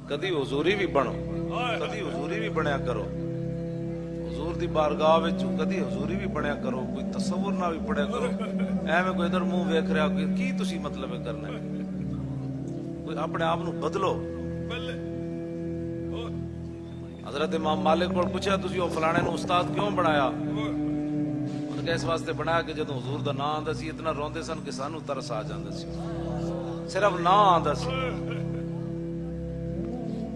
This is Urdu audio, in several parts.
کدی حضوری بھی بنو، کدی حضوری بھی بنیا کرو، حضور دی بارگاہ وچ کدی حضوری بھی بنیا کرو، کوئی تصور نہ بھی پڑھیا کرو ایویں کوئی ادھر منہ ویکھ رہا کی تسی مطلب ہے کرنا ہے، کوئی اپنے آپ نو بدلو۔ حضرت امام مالک کو پوچھا تسی او فلانے نو استاد کیوں بنایا؟ انہوں نے اس واسطے بنایا کہ جدوں حضور دا نام آندا سی اتنا روندے سن کہ سانو ترس آ جاندا سی، صرف نام آندا سی۔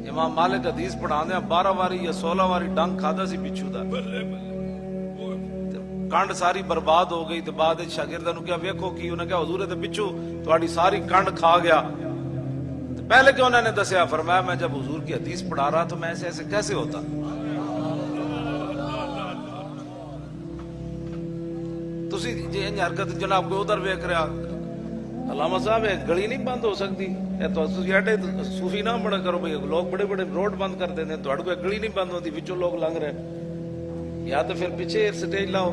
امام مالک حدیث پڑھاندے 12 واری یا 16 واری ڈنگ کھادا سی بچھو دا، کنڈ ساری برباد ہو گئی۔ تے بعد شاگرداں نو کہا ویکھو کی؟ انہوں نے کہا حضور تے بچھو تہاڈی ساری کنڈ کھا گیا۔ پہلے کہ انہوں نے دسیا، فرمایا میں جب حضور کی حدیث پڑھا رہا تو میں ایسے کیسے ہوتا؟ تسی جی حرکت جناب کوئی ادھر ویکھ رہا، علامہ صاحب یہ گلی نہیں بند ہو سکتی، ایڈے صوفی نہ بڑا کرو بھائی، لوگ بڑے بڑے روڈ بند کر دیتے ہیں، تھوڑے کوئی گلی نہیں بند ہوتی، وچوں لوگ لنگ رہے، یا تو پھر پیچھے سٹیج لاؤ،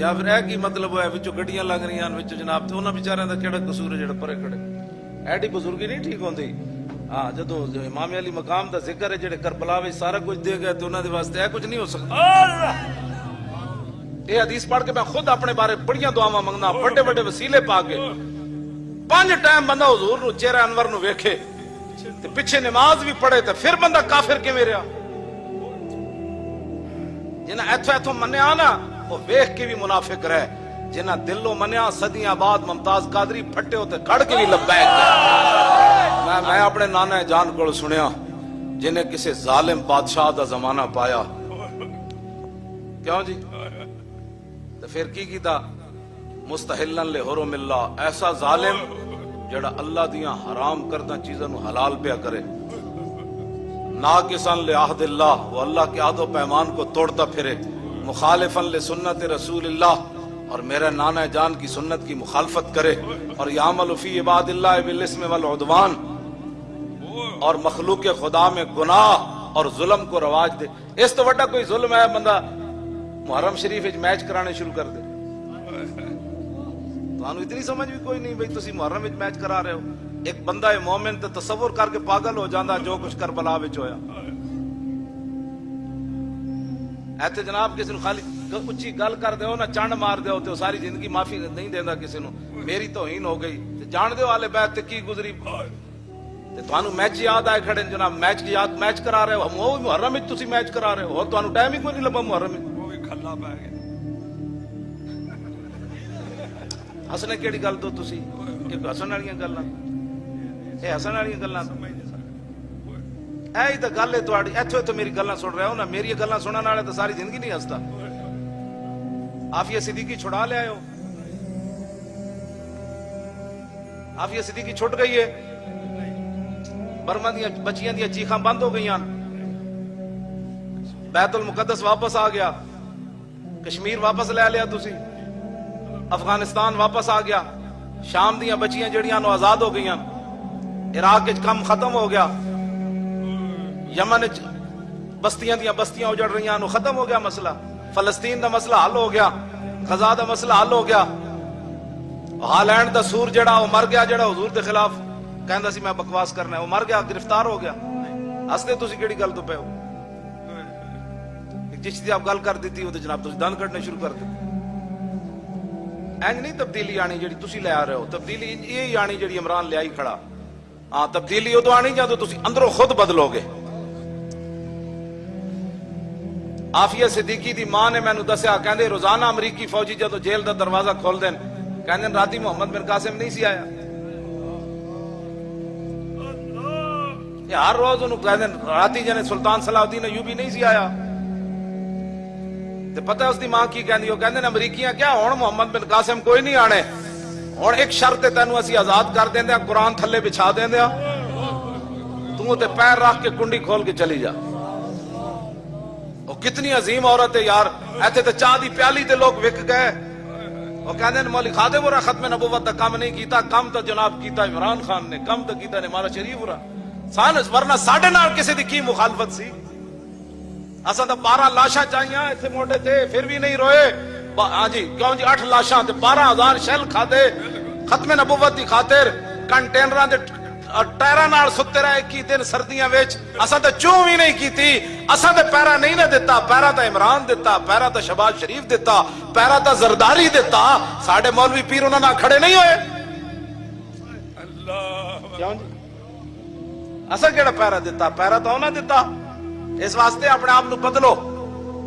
یا پھر کی مطلب ہے وچوں گڈیاں لگ رہی ہیں وچوں جناب، تو انہاں بیچاریاں دا کیڑا قصور ہے جڑے پرے کھڑے؟ ایڈی بزرگی نہیں ٹھیک ہوندی۔ ہاں جدو امام علی مقام دا ذکر ہے جڑے کربلا وچ سارا کچھ دے گئے تو انہاں دے واسطے اے کچھ نہیں ہو سکتا۔ یہ حدیث پڑھ کے میں خود اپنے بارے بڑیاں دعاواں منگنا، بڑے بڑے وسیلے پا کے 5 ٹائم بندہ حضور نو چہرہ انور نو ویکھے تے پیچھے نماز بھی پڑھے تے پھر بندہ کافر کیویں رہیا؟ جنہاں ایتھوں منیا نا وہ ویکھ کے بھی منافق رہے، جنہاں دلوں منیا صدیاں بعد ممتاز قادری پھٹے ہوتے کھڑ کے بھی لبیک کہے۔ میں اپنے نانا جان کو سنیا جنہیں کسی ظالم بادشاہ دا زمانہ پایا، کیوں جی؟ تو پھر کی کیتا؟ مستحلن لحرم اللہ، ایسا ظالم جڑا اللہ دیاں حرام کردہ چیزاں نو حلال پیا کرے، ناقصاً لعہد اللہ، وہ اللہ کے عہد و پیمان کو توڑتا پھرے، مخالفاً لسنت رسول اللہ، اور میرے نانا جان کی سنت کی مخالفت کرے، اور یعمل فی عباد اللہ بالاسم والعدوان، اور مخلوق خدا میں گناہ اور ظلم کو رواج دے۔ اس تو وڈا کوئی ظلم ہے بندہ محرم شریف وچ میچ کرانے شروع کر دے؟ تو اتنی سمجھ بھی کوئی نہیں بھئی تسی محرم وچ میچ کرا رہے ہو۔ ایک بندہ مومن تے تصور کر کے پاگل ہو جاندا جو کچھ کربلا وچ ہویا۔ ایتھے جناب کسی نو خالی اچھی گل کر دیو نا، چانڈ مار دیو تے ساری زندگی معافی نہیں دیندا کسی نو، میری توہین ہو گئی تے جان دیو آل بیت تے کی گزری تے تانوں میچ یاد آئے کھڑے جناب، میچ کی یاد میچ کرا رہے ہو، ہم وہ محرم وچ تسی میچ کرا رہے ہو، تانوں ٹائم ہی کوئی نہیں لبا محرم وچ، وہ بھی کھلا پے گئے۔ ہسنے کیڑی گل تو تسی کہ ہسن والیاں گلاں، اے ہسن والیاں گلاں اے تے گل ہے تہاڈی، ایتھے تو میری گلاں سن رہے ہو نا، میری گلاں سنن والے تے ساری زندگی نہیں ہسدا۔ عافیہ صدیقی چھڑا لے آئے ہو، عافیہ صدیقی چھٹ گئی ہے، برما دیا بچیاں دیا چیخاں بند ہو گئی، بیت المقدس واپس آ گیا، کشمیر واپس لے لیا تسی، افغانستان واپس آ گیا، شام دیا بچیاں جڑیاں نو آزاد ہو گئی، عراق کم ختم ہو گیا، یمن بستیاں دیا بستیاں اجڑ رہی نو ختم ہو گیا مسئلہ، فلسطین دا مسئلہ حل ہو گیا، غزہ دا مسئلہ حل ہو گیا، ہالینڈ دا سور جڑا وہ مر گیا، جڑا حضور دے خلاف کہندا سی میں بکواس کرنا ہے، وہ مر گیا، گرفتار ہو گیا۔ ہستے تسی کیڑی گل تو پے ہو؟ جس دی آپ گل کر دیتی وہ تے جناب تسی دند کڈنے شروع کر دتے۔ اینج نہیں تبدیلی آنی جڑی تسی لے آ رہے ہو، تبدیلی یہی آنی جڑی عمران لے آئی کھڑا۔ ہاں تبدیلی ادو آنی جدوں تسی اندروں خود بدلو گے۔ عافیہ صدیقی دی ماں نے مینوں دسیا، کہندے روزانہ امریکی فوجی جدوں جیل دا دروازہ کھول دین، کہندے راتی محمد بن قاسم نہیں سی آیا، یہ ہر روز انہوں کہندے راتی جنے سلطان صلاح الدین ایوبی نہیں سی آیا۔ تے پتہ اس دی ماں کی کہندی، وہ کہندے امریکیاں کیا ہن محمد بن قاسم کوئی نہیں آنے، ہن ایک شرط تینوں اسی آزاد کر دیندے، قرآن تھلے بچھا دیندے، تو تے پیر رکھ کے کنڈی کھول کے چلی جا۔ وہ کتنی عظیم عورت ہے یار، ایتھے تے چاہ دی پیالی تے لوگ وک گئے، وہ کہندے ہیں مولی خادم ورا ختم نبوت دا کام نہیں کیتا، کم تو جناب کیتا عمران خان نے، کم تو کیتا نے مالا شریف ورا سانس، ورنہ ساڈے نال کسی دی کی مخالفت سی؟ اساں تے 12 لاشاں چاہیاں ایتھے موٹے تے پھر بھی نہیں روئے۔ ہاں جی کیوں جی 8 لاشاں تے 12,000 شیل کھادے ختم نبوت دی خاطر، کنٹینراں دے ਟਾਇਰਾਂ ਨਾਲ ਸੁੱਤੇ ਰਹੇ 21 ਦਿਨ ਸਰਦੀਆਂ ਵਿੱਚ ਅਸਾਂ ਤਾਂ ਚੂੰ ਵੀ ਨਹੀਂ ਕੀਤੀ ਅਸਾਂ ਤੇ ਪੈਰਾ ਨਹੀਂ ਨਾ ਦਿੱਤਾ ਪੈਰਾ ਤਾਂ ਇਮਰਾਨ ਦਿੱਤਾ ਪੈਰਾ ਤਾਂ ਸ਼ਬਾਜ਼ ਸ਼ਰੀਫ ਦਿੱਤਾ ਪੈਰਾ ਤਾਂ ਜ਼ਰਦਾਰੀ ਦਿੱਤਾ ਸਾਡੇ ਮੌਲਵੀ ਪੀਰ ਉਹਨਾਂ ਨਾਲ ਖੜੇ ਨਹੀਂ ਹੋਏ ਕਿਉਂ ਜੀ ਅਸਾਂ ਕਿਹੜਾ ਪੈਰਾ ਦਿੱਤਾ ਪੈਰਾ ਤਾਂ ਉਹਨਾਂ ਦਿੱਤਾ ਇਸ ਵਾਸਤੇ ਆਪਣੇ ਆਪ ਨੂੰ ਬਦਲੋ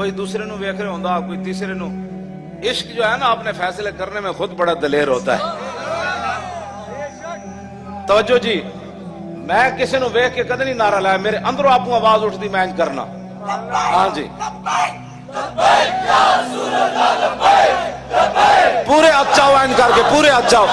کوئی دوسرے نو ویکھ رہا ہوندا, کوئی تیسرے نو. عشق جو ہے نا اپنے فیصلے کرنے میں خود بڑا دلیر ہوتا ہے. توجہ جی, میں کسی نو ویکھ کے کدے نہیں نعرہ لایا, میرے اندروں آپ کو آواز اٹھتی میں انج کرنا. ہاں جی, پورے اچاؤ انج کر کے, پورے اچاؤ.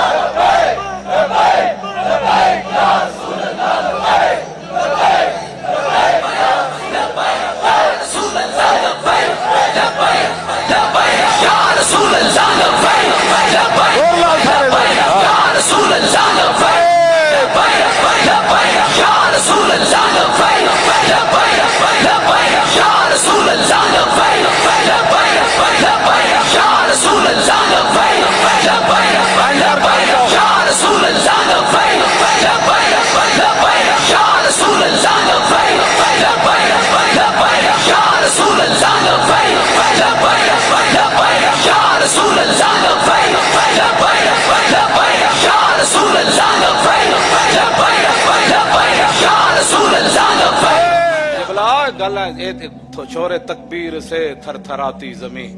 چھوڑے تکبیر سے تھر تھراتی زمین.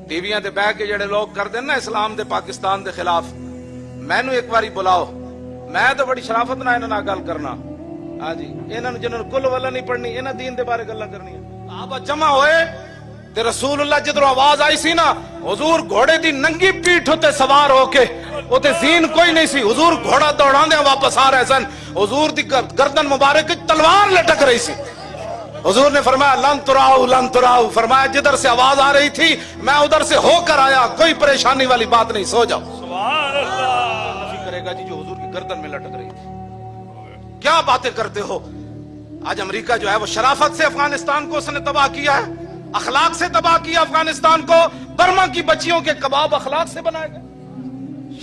ٹی ویاں تے بہ کے جڑے لوگ کردے نا اسلام دے پاکستان دے خلاف, مینوں ایک باری بلاؤ, میں تو بڑی شرافت نال انہاں نال گل کرنا. ہاں جی, انہاں نوں جنہاں کل والا نہیں پڑھنی, انہاں دین دے بارے گلاں کرنیاں. صحابہ جمع ہوئے تے رسول اللہ جدوں آواز آئی سی نا, حضور گھوڑے دی ننگی پیٹھ تے سوار ہو کے, اوتے زین کوئی نہیں سی, حضور گھوڑا دوڑاندے واپس آ رہے سن, حضور دی گردن مبارک تلوار لٹک رہی سی. حضور نے فرمایا لن تراؤ لن تراؤ, فرمایا جدھر سے آواز آ رہی تھی میں ادھر سے ہو کر آیا, کوئی پریشانی والی بات نہیں, سو جاؤ. سبحان اللہ. کرے گا جی جو حضور کی گردن میں لٹک رہی تھی. کیا باتیں کرتے ہو. آج امریکہ جو ہے وہ شرافت سے افغانستان کو اس نے تباہ کیا ہے, اخلاق سے تباہ کیا افغانستان کو. برما کی بچیوں کے کباب اخلاق سے بنائے گئے,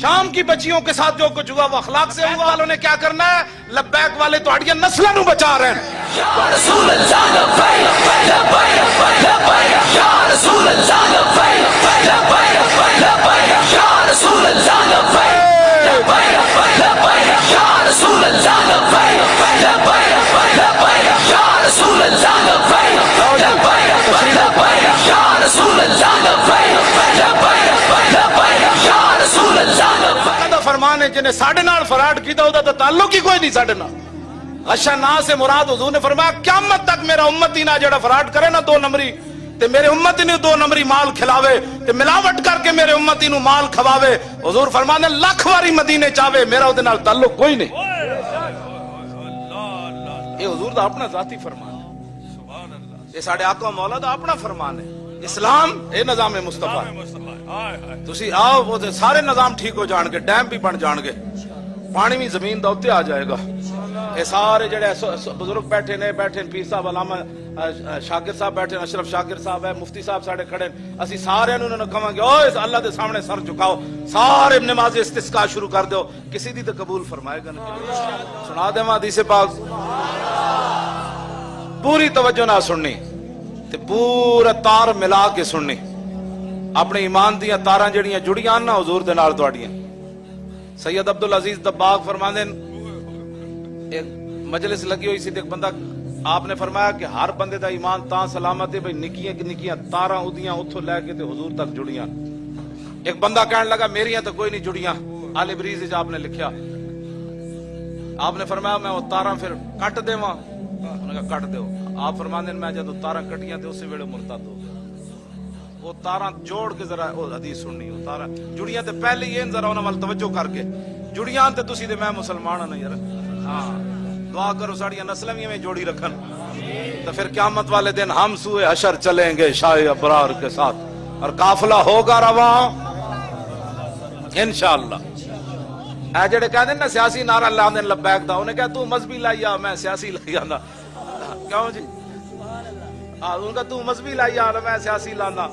شام کی بچیوں کے ساتھ جو کچھ ہوا وہ اخلاق سے ہوا. والوں نے کیا کرنا ہے, لبیک والے تو اڑیاں نسلوں نو بچا رہے ہیں. یا رسول اللہ لبیک لبیک لبیک, یا رسول اللہ لبیک لبیک لبیک, یا رسول اللہ لبیک لبیک لبیک, یا رسول اللہ لبیک لبیک لبیک, یا رسول اللہ لبیک لبیک لبیک, یا رسول اللہ لبیک لبیک لبیک, یا رسول اللہ لبیک. فرمانے جنہیں ساڑھے نال فراڈ کیتا ہوتا تو تعلق ہی کوئی نہیں ساڑھے نال. غشہ نا سے مراد حضور نے فرمایا قیامت تک میرا امتی نہ جڑا فراڈ کرے نا 2 نمبری, تے میرے امتی نے 2 نمبری مال کھلاوے, تے ملاوٹ کر کے میرے امتی نو مال کھواوے, حضور فرمانے لکھ واری مدینے چاہے میرا اودے نال تعلق کوئی نہیں. یہ حضور دا اپنا ذاتی فرمان ہے, یہ ساڑھے آقا مولا دا اپنا فرمان ہے. اسلام اے نظام مصطفیٰ ہے. تسی آؤ وہ سارے نظام ٹھیک ہو جان گے, ڈیم بھی بن جان گے, پانی بھی زمین دا اتے آ جائے گا. یہ سارے جڑے بزرگ بیٹھے نے, بیٹھے پیر صاحب علامہ شاکر صاحب بیٹھے, اشرف شاکر صاحب ہے, مفتی صاحب ساڑے کھڑے, اسی سارے انہوں نے کہاں گے اوہ اللہ دے سامنے سر جھکاؤ, سارے نماز استسقاء شروع کر دو, کسی دی تو قبول فرمائے گا نا. سنا دے حدیث پاک, پوری توجہ نہ سننی تے پورا تار ملا کے سننی. اپنے ایمان دیاں تاراں جڑیاں جڑیاں نا حضور دے نال تواڈیاں. سید عبدالعزیز دباغ فرماندے ایک مجلس لگی ہوئی سی, ایک بندہ, آپ نے فرمایا کہ ہر بندے دا ایمان تاں سلامت ہے بھئی نکیاں نکیاں تاراں اودیاں اتھوں لے کے تے حضور تک جڑیاں. ایک بندہ کہنے لگا میریاں تو کوئی نہیں جڑیاں. آل بریز وچ آپ نے لکھیا, آپ نے فرمایا میں وہ تاراں پھر کٹ دیواں, انہوں نے کہا کٹ دیو. آپ فرماندے میں جدوں تاراں کٹیاں تے اسی ویلے مرتد ہو گیا. وہ تاراں جوڑ کے ذرا وہ حدیث سننی, وہ تاراں جڑیاں تے پہلے یہ ذرا انہاں ول توجہ کر کے, جڑیاں تے تسی تے میں مسلمان ہاں یار. ہاں دعا کرو ساڑیاں نسلیں بھی میں جوڑی رکھن, تو پھر قیامت والے دن ہم سوئے حشر چلیں گے شاہ ابرار کے ساتھ, اور قافلہ ہوگا رواں انشاءاللہ. اے جڑے کہندے نا سیاسی نعرہ لاندے لبیک دا, انہیں کہا تو مذہبی لائی آ میں سیاسی لائی آندا. کیوں جی, ان کا تو مذہبی لائی آ میں سیاسی لانا.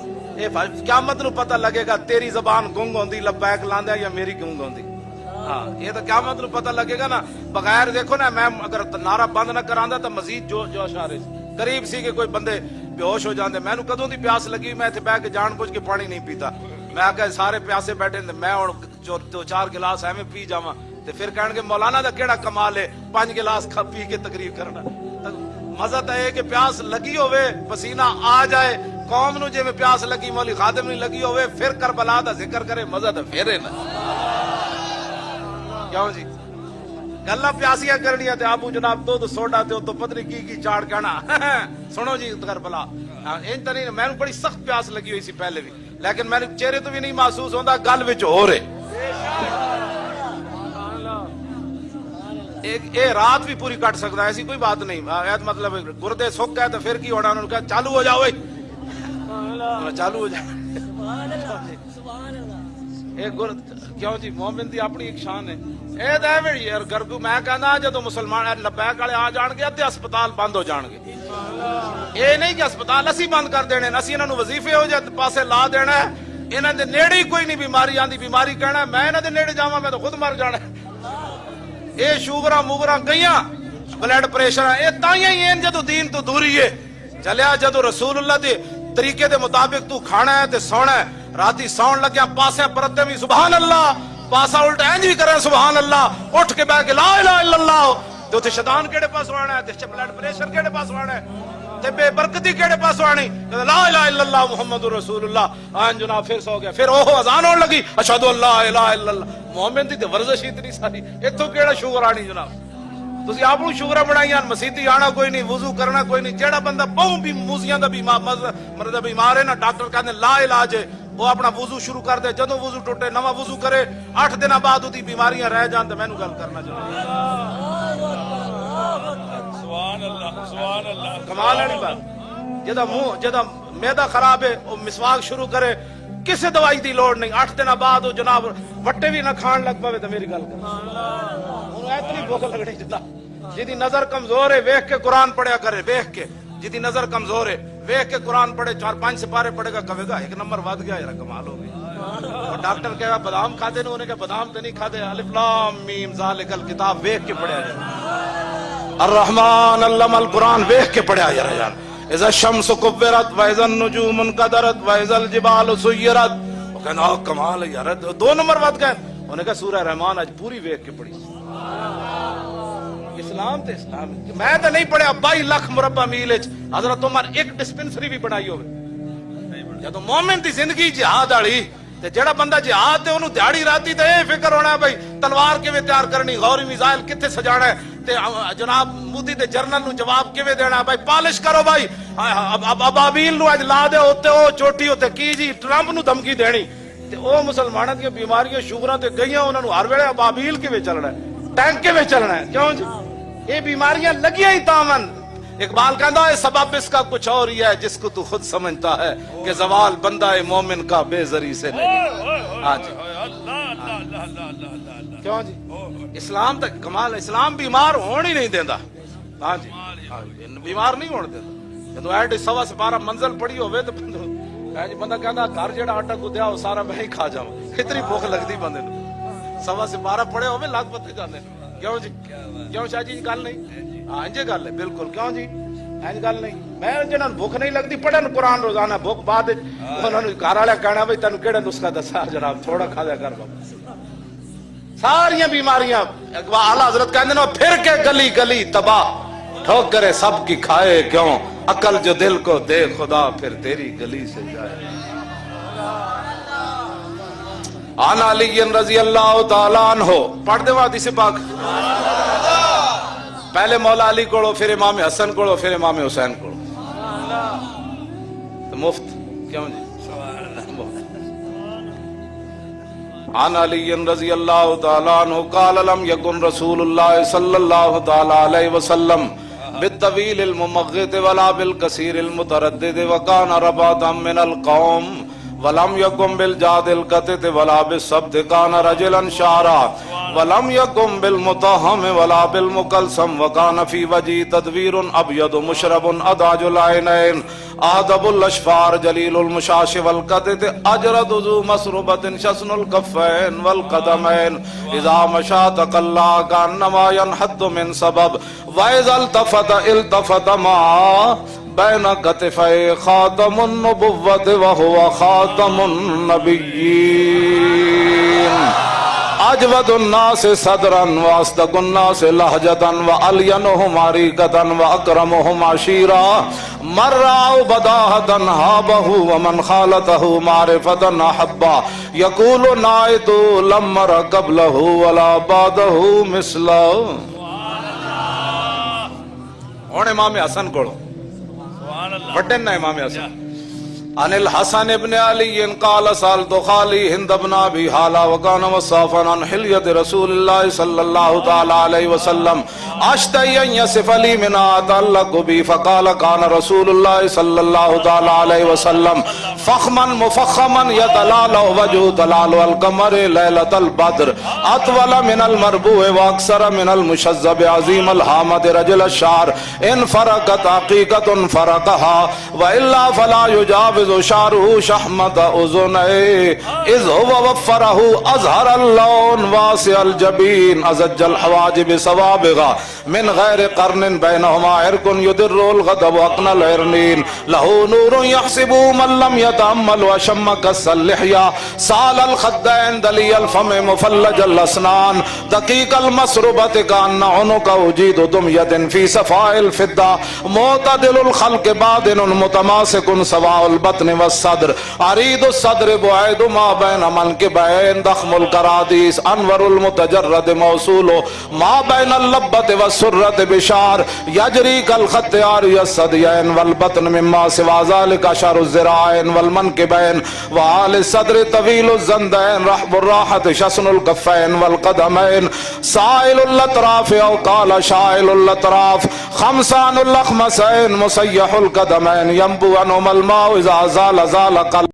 قیامت نو پتہ لگے گا تیری زبان گنگ ہوندی لبیک لاندے یا میری گنگ ہوندی. ہاں یہ تو قیامت نو پتہ لگے گا نا. بغیر دیکھو نا, میں اگر نعرہ بند نہ کراندا تو مزید جوش آ رہے قریب سی کہ کوئی بندے بے ہوش ہو جاندے. میں کدوں دی پیاس لگی, میں اتنے بہ کے جان بوجھ کے پانی نہیں پیتا. میں آگے سارے پیاسے بیٹھے, میں ہوں 2-4 گلاس ایویں پی جاواں, تے پھر کہن گے مولانا دا کیڑا کمال ہے 5 گلاس پی کے تقریر کرنا. مزہ تو ہے کہ پیاس لگی ہوئے پسینہ آ جائے قوم نو جے میں پیاس لگی مولی خادم نہیں لگی ہوئے پھر کربلا دا ذکر کرے مزہ تو پھر ہے نا کیوں جی گلا پیاسیاں کرنیاں تے ابو جناب دو سوڈا تے تو پتری کی چاڑ کہنا سنو جی کربلا ان تو نہیں میں بڑی سخت پیاس لگی ہوئی سی پہلے بھی لیکن میں چہرے تو بھی نہیں محسوس ہوتا گل وچ ہو رہے اے رات بھی پوری کٹ سکتا ہے ایسی کوئی بات نہیں مطلب گردے سک گئے تو پھر کی ہونا انہوں نے کہا چالو ہو جاؤ چالو ہو جاؤ کیوں جی مومن دی اپنی ایک شان ہے اے دے یار گرگو میں کہنا جدو مسلمان لبیک والے آ جان گے ادھے ہسپتال بند ہو جان گے اے نہیں کہ ہسپتال اسی بند کر دینے اسی انہاں نو وظیفے ہو جائے پاسے لا دینا ہے انہاں دے نیڑے ہی کوئی نہیں بیماری آندی بیماری کہنا ہے میں انہاں دے نیڑے جاواں میں تو خود مر جانا ہے اے شوگراں موگراں گئیاں بلڈ پریشر اے تائیں ہی ہیں جدو دین تو دوری ہے چلیا جدو رسول اللہ دے طریقے دے مطابق تو کھانا ہے تے سونا ہے راتی سون لگیا پاسے پرتے بھی سبحان اللہ پاسا الٹا انج بھی کرے سبحان اللہ اٹھ کے بیٹھ کے لا الہ الا اللہ تے اوتھے شیطان کیڑے پاس آنا ہے تے بلڈ پریشر کیڑے پاس آنا ہے تے بے برکتی کیڑے پاس آنی لا الہ الا اللہ محمد رسول اللہ آن جناب پھر سو گیا پھر اوہ اذان ہون لگی اشہد ان لا الہ الا اللہ مومن دی تے ورزش اتنی ساری ایتھوں کیڑا شوگر آنی جناب تسی آپ کو شوگر بنائیاں مسیتی آنا کوئی نہیں وضو کرنا کوئی نہیں جیڑا بندہ بہوں بھی موزیاں دا مرد بیمار ہے نا ڈاکٹر کہنے لا علاج ہے وہ اپنا وضو شروع کر دے جدوں وضو ٹوٹے نواں وضو کرے 8 دن بعد اودی بیماریاں رہ جان تے مینوں گل کرنا چاہیے سبحان اللہ سبحان اللہ کمال ہے نہیں بات جدا منہ جدا معدہ خراب ہے وہ مسواک شروع کرے کسی دوائی دی لوڑ نہیں 8 دن بعد وہ جناب وٹے بھی نہ کھان لگ پاوے تے میری گل کر انہوں اتنی بھوک لگنی جدا جدی نظر کمزور ہے ویکھ کے قرآن پڑھیا کرے ویکھ کے جدی نظر کمزور ہے ویکھ کے قرآن پڑھے 4-5 سپارے پڑھے گا کہے گا 1 نمبر ود گیا یار کمال ہو گئی ڈاکٹر کہے گا بادام کھاتے نے انہیں کہ بادام تے نہیں کھاتے الف لام میم ذالک الکتاب ویکھ کے پڑھیا جائے الرحمن علم القرآن ویکھ کے پڑھیا یار اذا الشمس كورت واذا النجوم انكدرت واذا الجبال سيرت وہ کہنا کمال ہے یار 2 نمبر ود گئے انہیں کہا سورہ رحمان آج پوری ویکھ کے پڑھی اسلام تے اسلام میں تو نہیں پڑھیا 22 لاکھ مربع میل حضرت عمر ایک ڈسپنسری بھی بنائی ہوئے جدو مومن دی زندگی جہاد والی تے جڑا بندہ جہاد تے انہوں دیہڑی راتی تے اے فکر ہونا ہے بھائی تلوار کیویں تیار کرنی غوری میزائل کتنے سجانا ہے تے جناب مودی تے جرنل نو جواب کیویں دینا ہے بھائی پالش کرو بھائی ابابیل نو اج لا دے اوتے او چوٹی اوتے کی جی ٹرمپ نو دھمکی دینی تے او مسلماناں دی بیماریاں شوگراں تے گئیاں انہاں نو ہر ویلے ابابیل کیویں چلنا ہے ٹینک کیویں چلنا ہے کیوں جی یہ بیماریاں لگیاں ہی تامن اقبال کہتا ہے سبب اس کا کچھ اور ہی ہے جس کو تو خود سمجھتا ہے کہ زوال بندہ مومن کا بے زری سے نہیں ہاں جی کیوں جی اسلام تک کمال ہے اسلام بیمار ہون ہی نہیں دینا ہاں جی بیمار نہیں ہونے دینا جدو ایڈ 12 منزل پڑی ہوئے تو بندہ کہتا گھر جڑا آٹا کو دیا وہ سارا میں ہی کھا جاؤں اتنی بھوک لگتی بندے نو 12 پڑے ہوئے لگ پتے جانے کیوں جی کیوں شاہ جی گل نہیں ہاں انجے گل ہے بالکل کیوں جی این گل نہیں میں جنہاں بھوک نہیں لگتی پڑھن قرآن روزانہ بھوک بعد انہوں نے گھر والے کہنا بھائی تینوں کیڑا نسخہ دسا جناب تھوڑا کھا دیا کر بابا ساریاں بیماریاں اعلیٰ حضرت کہندے نے پھر کے گلی گلی تباہ ٹھوکرے سب کی کھائے کیوں عقل جو دل کو دے خدا پھر تیری گلی سے جائے عن علی رضی اللہ تعالیٰ عنہ پڑھ دے حدیث پاک پہلے مولا علی کوڑو پھر امام حسن کوڑو پھر امام حسین کوڑو تو مفت کیوں جی عن علی رضی اللہ تعالیٰ عنہ قال لم یکن رسول اللہ صلی اللہ تعالیٰ علیہ وسلم بالطویل الممغت ولا بالکثیر المتردد وکان رباتا من القوم ولم يكن بالجاد القتت ولا بالسبت كان رجلا شعرا ولم يكن بالمطهم ولا بالمكلسم وكان في وجهه تدوير ابيض مشرب اداج العينين آدب الاشفار جليل المشاش والقتت اجرد ذو مسربة شسن الكفين والقدمين اذا مشى تقلى كانما ينحط من سبب واذا التفت ما بین کتفی خاتم النبوت وہو خاتم النبیین اجود الناس صدرا واصدق الناس لهجة والینهم عریقة واکرمهم عشیرا من رأوا بداهة هابه ومن خالطه معرفة احبا یقول نائت لم مر قبله ولا بعده مثلا. ہن امام حسن کو سبحان اللہ. وڈن نا امام حسن عن الحسن ابن علي قال سألت خالي هند بن ابي حالة وكان وصافا عن حلية رسول الله صلى الله تعالى عليه وسلم اشتهي ان يصف لي منها اتعلق بي فقال كان رسول الله صلى الله تعالى عليه وسلم فخما مفخما يتلال وجهه تلال القمر ليلة البدر اطول من المربوع واكثر من المشذب عظيم الهامة رجل الشعر ان فرقت حقيقة فرقها والا فلا يجاوز شعره شحمة اذنيه اذ هو وفره اظهر اللون واسع الجبين ازج الحواجب سوابغا من غير قرن بينهما عرق يدر الغضب اقنى العرنين له نور يحسب من لم يتأمل وشم كس اللحية سال الخدين دلي الفم مفلج الاسنان دقيق المسربة كأن عنق وجيد دمية في صفاء الفضة معتدل الخلق بادن متماسك سواء البطن والصدر عريض الصدر بعيد ما بين منكبين ضخم الكراديس انور المتجرد موصول ما بين اللبة والسرة بشعر يجري كالخط عاري الثديين والبطن مما سوى ذلك شعر الذراعين والمنكبين وعالي الصدر طويل الزندين رحب الراحة شسن الكفين والقدمين سائل الاطراف او قال شائل الاطراف خمسان اللخمسين مسيح القدمين ينبو عنهما الماء اذا زال زال قلب